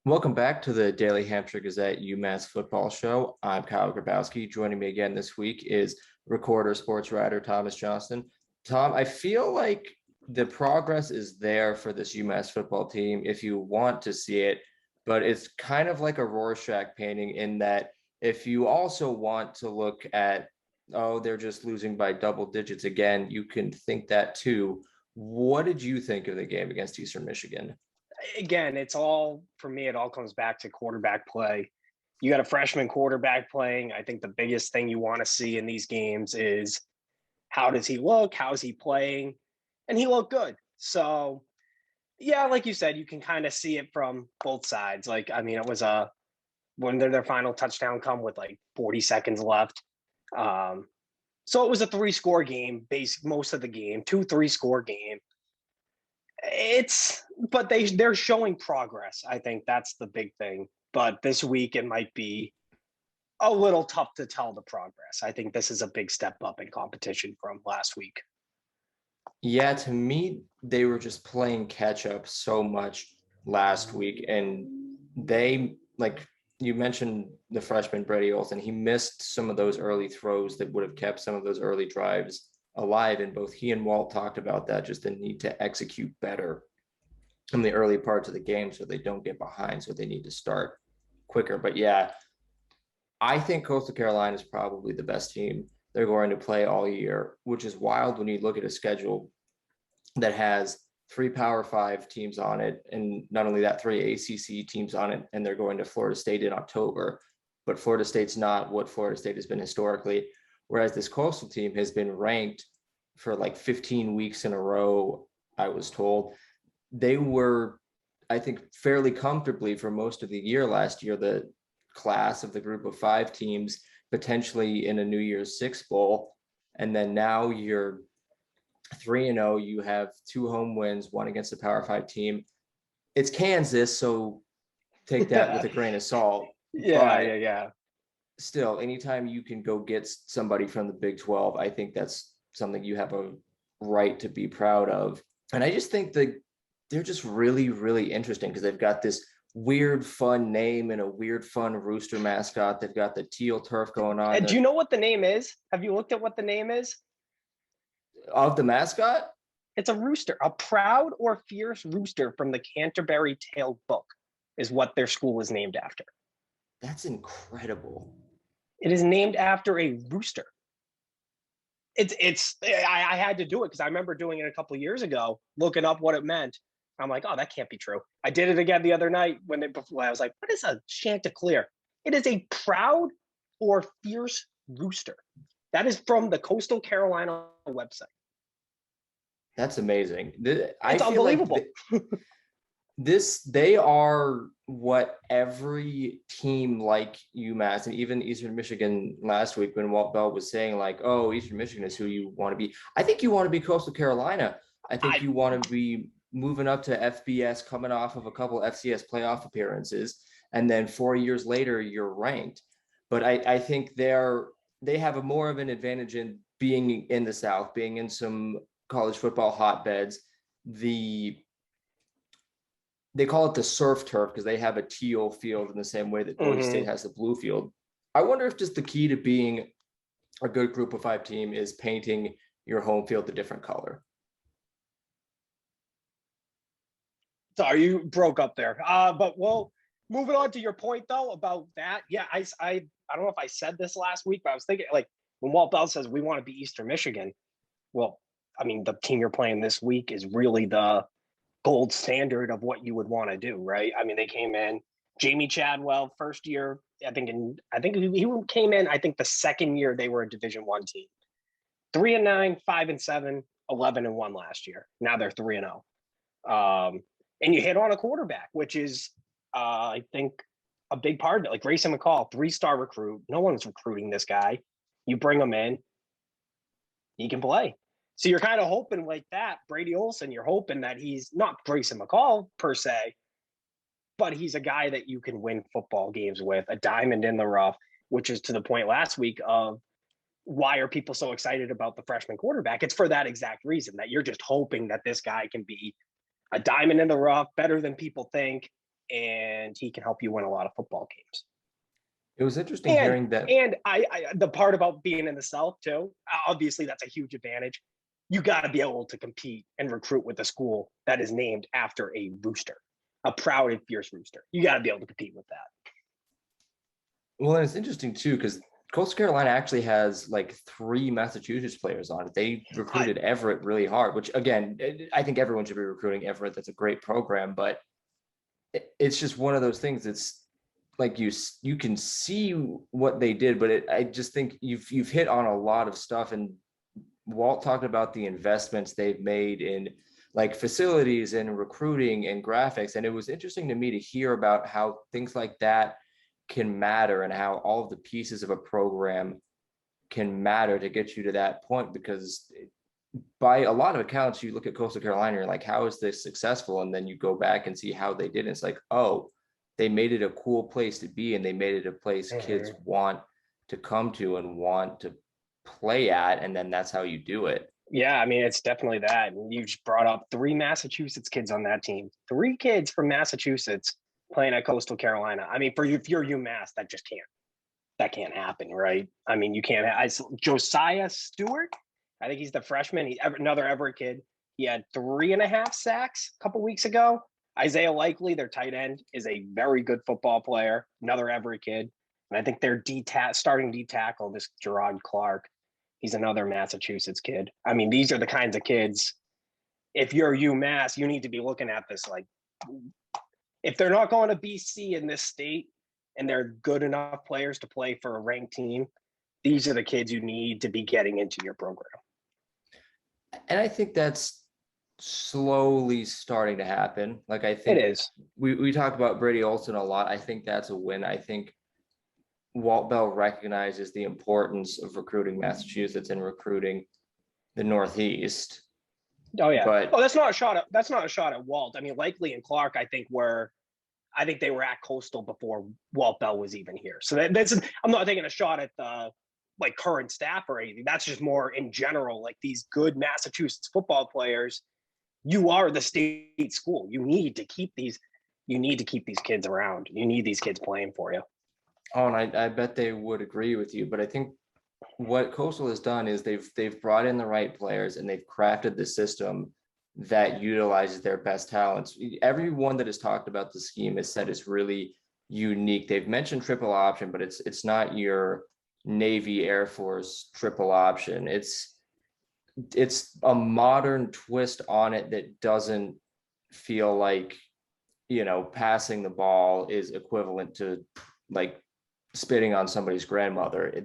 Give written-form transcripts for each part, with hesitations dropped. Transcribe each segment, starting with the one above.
Welcome back to the Daily Hampshire Gazette UMass football show. I'm Kyle Grabowski. Joining me again this week is recorder, sports writer Thomas Johnston. Tom, I feel like the progress is there for this UMass football team if you want to see it, but it's kind of like a Rorschach painting in that if you also want to look at, oh, they're just losing by double digits again, you can think that too. What did you think of the game against Eastern Michigan? Again, it's all for me. It all comes back to quarterback play. You got a freshman quarterback playing. I think the biggest thing you want to see in these games is how does he look? How's he playing? And he looked good. So, yeah, like you said, you can kind of see it from both sides. Like, I mean, it was when their final touchdown come with like 40 seconds left. So it was a 3-score game, basic most of the game, 2-3-score game. But they're showing progress. I think that's the big thing. But this week it might be a little tough to tell the progress. I think this is a big step up in competition from last week. Yeah, to me, they were just playing catch up so much last week. And they, like you mentioned, the freshman Brady Olson, he missed some of those early throws that would have kept some of those early drives alive. And both he and Walt talked about that, just the need to execute better in the early parts of the game so they don't get behind. So they need to start quicker. But yeah, I think Coastal Carolina is probably the best team they're going to play all year, which is wild when you look at a schedule that has 3 Power 5 teams on it. And not only that, 3 ACC teams on it. And they're going to Florida State in October. But Florida State's not what Florida State has been historically. Whereas this Coastal team has been ranked for like 15 weeks in a row, I was told. They were, I think, fairly comfortably for most of the year last year, the class of the group of 5 teams potentially in a New Year's Six bowl. And then now you're 3-0. You have 2 home wins, one against the Power 5 team. It's Kansas, so take that with a grain of salt. Yeah. Still, anytime you can go get somebody from the Big 12, I think that's something you have a right to be proud of. And I just think that they're just really, really interesting because they've got this weird, fun name and a weird, fun rooster mascot. They've got the teal turf going on. Do you know what the name is? Have you looked at what the name is? Of the mascot? It's a rooster, a proud or fierce rooster from the Canterbury Tale book is what their school is named after. That's incredible. It is named after a rooster. I had to do it because I remember doing it a couple of years ago, looking up what it meant. I'm like, oh, that can't be true. I did it again the other night before I was like, what is a Chanticleer? It is a proud or fierce rooster. That is from the Coastal Carolina website. That's amazing. It's unbelievable. They are what every team like UMass and even Eastern Michigan last week when Walt Bell was saying like, oh, Eastern Michigan is who you want to be. I think you want to be Coastal Carolina. I think you want to be moving up to FBS, coming off of a couple FCS playoff appearances. And then 4 years later, you're ranked. But I think they have a more of an advantage in being in the South, being in some college football hotbeds. They call it the surf turf because they have a teal field in the same way that Boise State has the blue field. I wonder if just the key to being a good group of 5 team is painting your home field a different color. Sorry, you broke up there. But well, moving on to your point though about that. Yeah, I don't know if I said this last week, but I was thinking like when Walt Bell says we want to be Eastern Michigan. Well, I mean, the team you're playing this week is really the gold standard of what you would want to do, right? I mean, they came in, Jamie Chadwell, first year, I think he came in, I think the second year they were a Division I team. 3-9, 5-7, 11-1 last year. Now they're 3-0. And you hit on a quarterback, which is, I think, a big part of it. Like Grayson McCall, 3-star recruit. No one's recruiting this guy. You bring him in, he can play. So you're kind of hoping like that, Brady Olson, you're hoping that he's not Grayson McCall per se, but he's a guy that you can win football games with, a diamond in the rough, which is to the point last week of why are people so excited about the freshman quarterback? It's for that exact reason that you're just hoping that this guy can be a diamond in the rough, better than people think. and he can help you win a lot of football games. It was interesting And hearing that. I the part about being in the South too, obviously that's a huge advantage. You got to be able to compete and recruit with a school that is named after a rooster, a proud and fierce rooster. You got to be able to compete with that. Well, and it's interesting too, because Coastal Carolina actually has like 3 Massachusetts players on it. They recruited Everett really hard, which again, I think everyone should be recruiting Everett. That's a great program, but it's just one of those things. It's like you can see what they did, but I just think you've hit on a lot of stuff. And Walt talked about the investments they've made in like facilities and recruiting and graphics, and it was interesting to me to hear about how things like that can matter and how all of the pieces of a program can matter to get you to that point. Because by a lot of accounts, you look at Coastal Carolina, you're like, how is this successful? And then you go back and see how they did it. It's like, oh, they made it a cool place to be, and they made it a place kids want to come to and want to play at, and then that's how you do it. Yeah, I mean, it's definitely that. You just brought up 3 Massachusetts kids on that team. 3 kids from Massachusetts playing at Coastal Carolina. I mean, if you're UMass, that can't happen, right? I mean, you can't. Josiah Stewart, I think he's the freshman. Another Everett kid. He had 3.5 sacks a couple weeks ago. Isaiah Likely, their tight end, is a very good football player. Another Everett kid. And I think their starting D tackle, this Gerard Clark, he's another Massachusetts kid. I mean, these are the kinds of kids. If you're UMass, you need to be looking at this like, if they're not going to BC in this state and they're good enough players to play for a ranked team, these are the kids you need to be getting into your program. And I think that's slowly starting to happen. Like, I think it is. We talk about Brady Olson a lot. I think that's a win. I think Walt Bell recognizes the importance of recruiting Massachusetts and recruiting the Northeast. Oh yeah. But that's not a shot at Walt. I mean, Likely and Clark, I think they were at Coastal before Walt Bell was even here. So I'm not taking a shot at the like current staff or anything. That's just more in general, like these good Massachusetts football players. You are the state school. You need to keep these kids around. You need these kids playing for you. Oh, and I bet they would agree with you. But I think what Coastal has done is they've brought in the right players, and they've crafted the system that utilizes their best talents. Everyone that has talked about the scheme has said it's really unique. They've mentioned triple option, but it's not your Navy Air Force triple option. It's a modern twist on it that doesn't feel like, passing the ball is equivalent to like spitting on somebody's grandmother.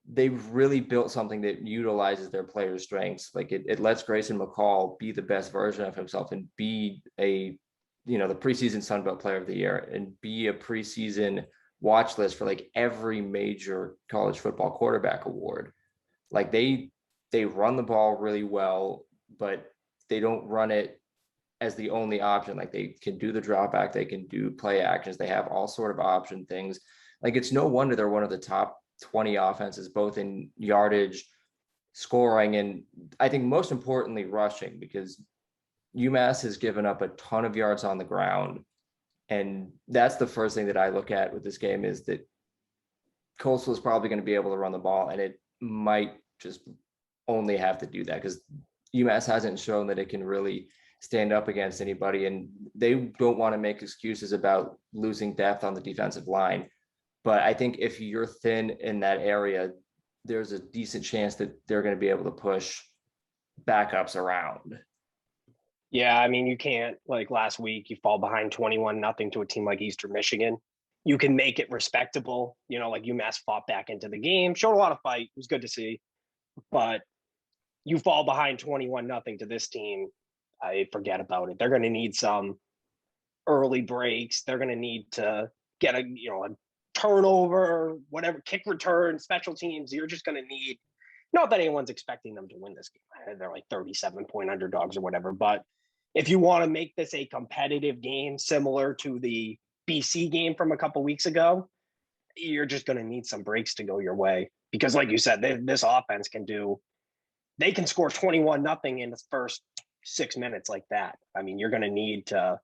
They've really built something that utilizes their players' strengths. Like it lets Grayson McCall be the best version of himself and be the preseason Sun Belt Player of the Year and be a preseason watch list for like every major college football quarterback award. Like they run the ball really well, but they don't run it as the only option. Like they can do the drop back, they can do play actions, they have all sort of option things. Like it's no wonder they're one of the top 20 offenses, both in yardage, scoring, and I think most importantly, rushing, because UMass has given up a ton of yards on the ground. And that's the first thing that I look at with this game, is that Coastal is probably going to be able to run the ball, and it might just only have to do that because UMass hasn't shown that it can really stand up against anybody, and they don't want to make excuses about losing depth on the defensive line. But I think if you're thin in that area, there's a decent chance that they're going to be able to push backups around. Yeah, I mean, you can't, like last week, you fall behind 21-0 to a team like Eastern Michigan. You can make it respectable. Like UMass fought back into the game, showed a lot of fight. It was good to see. But you fall behind 21-0 to this team, I forget about it. They're going to need some early breaks. They're going to need to get a turnover, whatever, kick return, special teams. You're just going to need, not that anyone's expecting them to win this game. They're like 37-point underdogs or whatever. But if you want to make this a competitive game similar to the BC game from a couple weeks ago, you're just going to need some breaks to go your way. Because like you said, this offense they can score 21-0 in the first 6 minutes like that. I mean, you're going to need to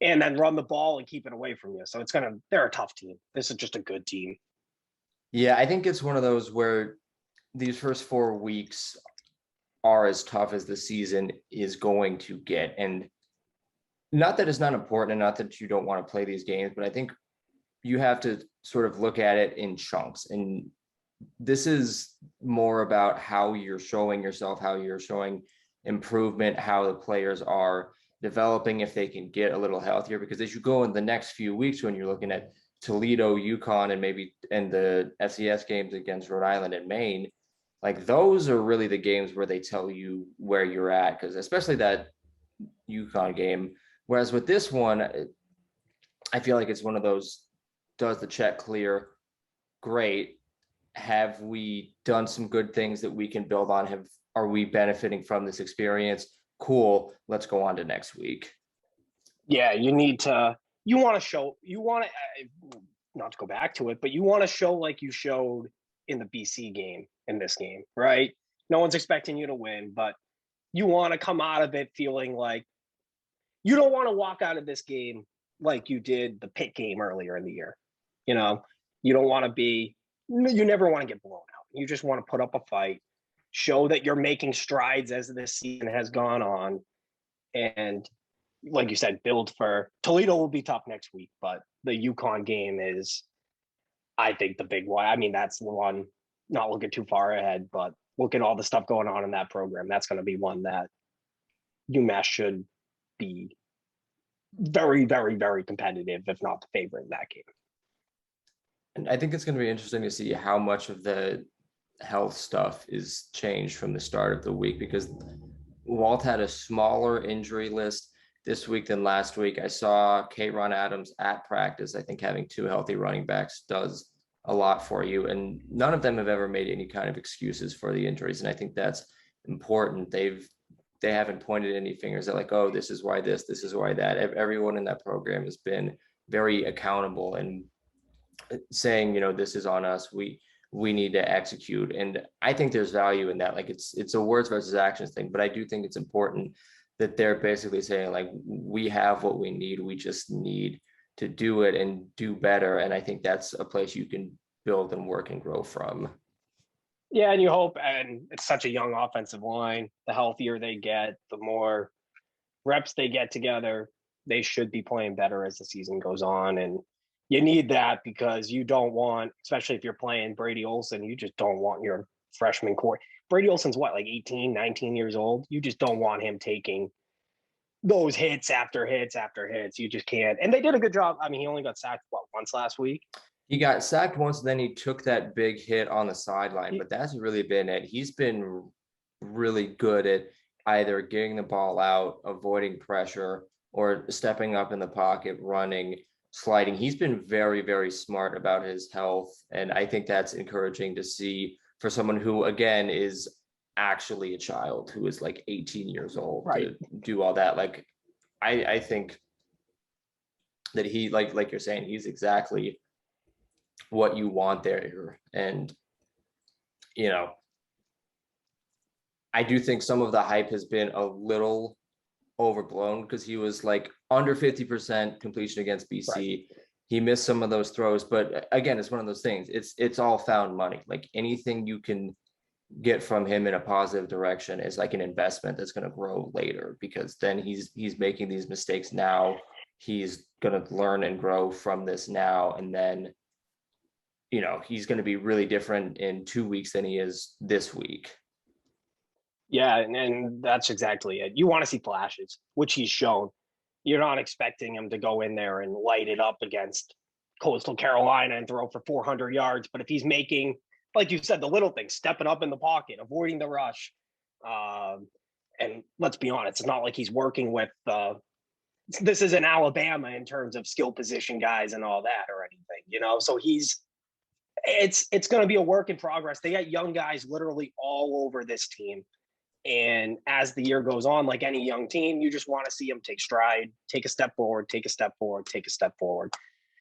and then run the ball and keep it away from you. So they're a tough team. This is just a good team. Yeah, I think it's one of those where these first 4 weeks are as tough as the season is going to get. And not that it's not important and not that you don't want to play these games, but I think you have to sort of look at it in chunks. And this is more about how you're showing yourself, how you're showing improvement, how the players are developing, if they can get a little healthier. Because as you go in the next few weeks, when you're looking at Toledo, UConn, and the FCS games against Rhode Island and Maine, like those are really the games where they tell you where you're at. Because especially that UConn game. Whereas with this one, I feel like it's one of those, does the check clear? Great. Have we done some good things that we can build on? Are we benefiting from this experience? Cool. Let's go on to next week. Yeah, you want to, not to go back to it, but you want to show like you showed in the BC game, in this game, right? No one's expecting you to win, but you want to come out of it feeling like you don't want to walk out of this game like you did the Pitt game earlier in the year. You don't want to you never want to get blown out. You just want to put up a fight, show that you're making strides as this season has gone on. And like you said, build for Toledo will be tough next week, but the UConn game is, I think, the big one. I mean, that's the one, not looking too far ahead, but look at all the stuff going on in that program. That's going to be one that UMass should be very, very, very competitive, if not the favorite in that game. And I think it's going to be interesting to see how much of the health stuff is changed from the start of the week, because Walt had a smaller injury list this week than last week. I saw Ron Adams at practice. I think having two healthy running backs does a lot for you. And none of them have ever made any kind of excuses for the injuries. And I think that's important. They haven't pointed any fingers at like, oh, this is why this is why that. Everyone in that program has been very accountable and saying, this is on us. We need to execute. And I think there's value in that. Like it's a words versus actions thing, but I do think it's important that they're basically saying like, we have what we need. We just need to do it and do better. And I think that's a place you can build and work and grow from. Yeah, and you hope, and it's such a young offensive line. The healthier they get, the more reps they get together, they should be playing better as the season goes on. And you need that, because you don't want, especially if you're playing Brady Olson, you just don't want your freshman core. Brady Olson's what, like 18, 19 years old? You just don't want him taking those hits after hits after hits. You just can't. And they did a good job. I mean, he only got sacked, once last week? He got sacked once, and then he took that big hit on the sideline, but that's really been it. He's been really good at either getting the ball out, avoiding pressure, or stepping up in the pocket, running, sliding. He's been very, very smart about his health. And I think that's encouraging to see for someone who, again, is actually a child, who is like 18 years old, right, to do all that. Like, I think that he, like you're saying, he's exactly what you want there. And, I do think some of the hype has been a little overblown, because he was like under 50% completion against BC. Right. He missed some of those throws, but again, it's one of those things. It's all found money. Like anything you can get from him in a positive direction is like an investment that's going to grow later, because then he's making these mistakes now. He's going to learn and grow from this now. And then, he's going to be really different in 2 weeks than he is this week. Yeah, and that's exactly it. You want to see flashes, which he's shown. You're not expecting him to go in there and light it up against Coastal Carolina and throw for 400 yards. But if he's making, like you said, the little things, stepping up in the pocket, avoiding the rush, and let's be honest, it's not like he's working with this is in Alabama in terms of skill position guys and all that or anything, so it's going to be a work in progress. They got young guys literally all over this team. And as the year goes on, like any young team, you just want to see them take stride, take a step forward, take a step forward, take a step forward.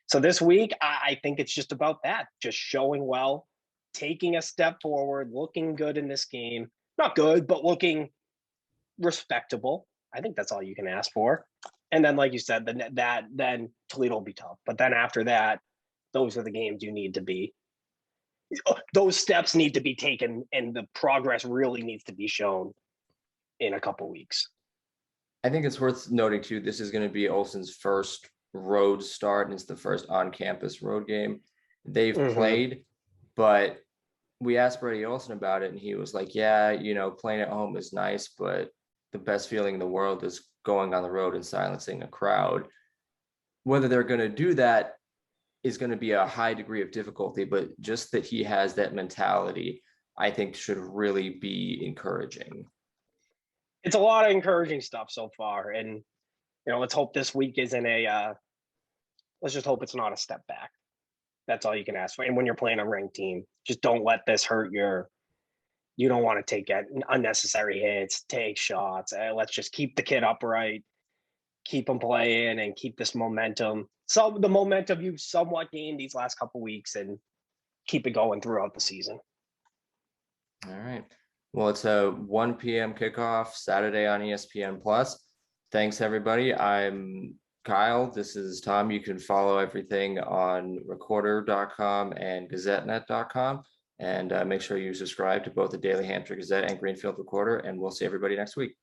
So this week, I think it's just about that, just showing well, taking a step forward, looking good in this game. Not good, but looking respectable. I think that's all you can ask for. And then, like you said, then Toledo will be tough. But then after that, those are the games you need to be. Those steps need to be taken, and the progress really needs to be shown in a couple weeks. I think it's worth noting too, this is going to be Olson's first road start, and it's the first on-campus road game they've played. But we asked Brady Olson about it, and he was like, yeah, you know, playing at home is nice, but the best feeling in the world is going on the road and silencing a crowd. Whether they're going to do that is going to be a high degree of difficulty, but just that he has that mentality, I think should really be encouraging. It's a lot of encouraging stuff so far. And, let's hope this week isn't let's just hope it's not a step back. That's all you can ask for. And when you're playing a ranked team, just don't let this hurt you don't want to take unnecessary hits, take shots. Let's just keep the kid upright, keep them playing, and keep this momentum. So the momentum you somewhat gained these last couple weeks, and keep it going throughout the season. All right. Well, it's a 1 p.m. kickoff Saturday on ESPN Plus. Thanks, everybody. I'm Kyle. This is Tom. You can follow everything on recorder.com and gazettenet.com. And make sure you subscribe to both the Daily Hampshire Gazette and Greenfield Recorder. And we'll see everybody next week.